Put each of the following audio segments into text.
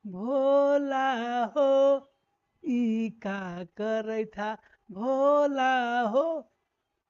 भोला हो ई का करे था। भोला हो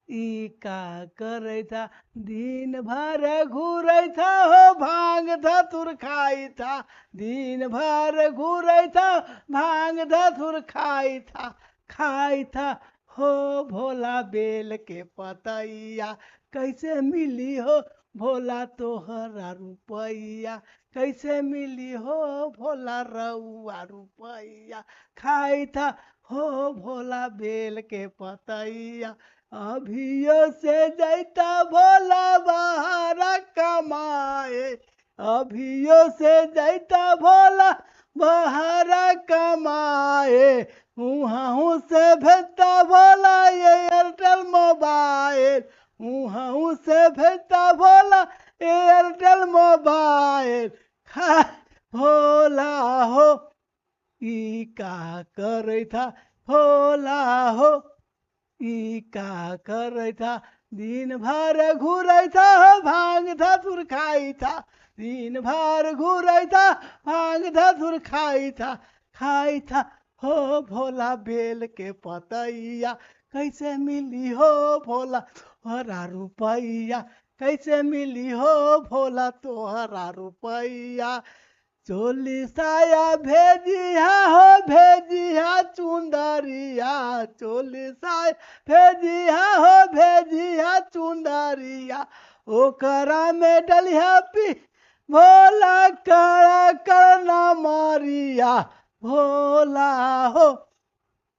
ई का करे था। दिन भर घूरे था हो भांग धतुर खाई था। दिन भर घूरे था भांग धतुर खाई था हो भोला बेल के पतैया। कैसे मिली हो भोला तोहरा रुपैया। कैसे मिली हो भोला रउआ रुपैया। खाई था हो भोला बेल के पतैया। अभियो से जैता भोला बहारा कमाए। अभियो से जैता भोला बहारा कमाए। हूँ से भेजता भोला ये एयरटेल मोबाइल। हूँ से भेजता भोला एयरटेल मोबाइल। खा भोला हो ई का करे था। भोला हो ई का करे था। दिन भर घूरे था भांग धतुर खाई था। दिन भर घूरे था भांग धतुर खाई था हो भोला बेल के पतैया। कैसे मिली हो भोला तोहरा रुपैया। कैसे मिली हो भोला तोहरा रुपैया। चोली साया भेजिया हो भेजिया चुंदरिया। चोली साया भेजिया हो भेजिया चुंदरिया। ओकरा में डलिया पी भोला कड़ा करना मारिया। भोला हो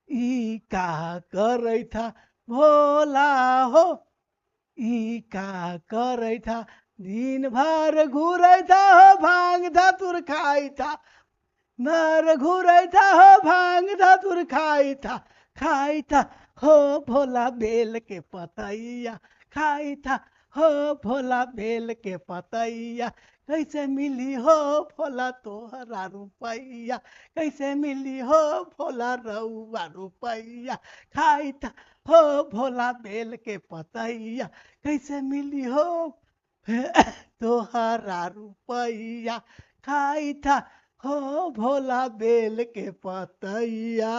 ई का करे था। भोला हो ई का करे था। दिन भर घूरे था हो भांग धतुर भर घूरे था हो भांग धतुर खाई था हो भोला बेल के पतैया। खाई था हो भोला बेल के पतैया। कैसे मिली हो भोला तोहरा रुपैया। कैसे मिली हो भोला रउआ रुपैया। खाई था हो भोला बेल के पतैया। कैसे मिली हो तोहरा रुपैया। खाई था हो भोला बेल के पतैया।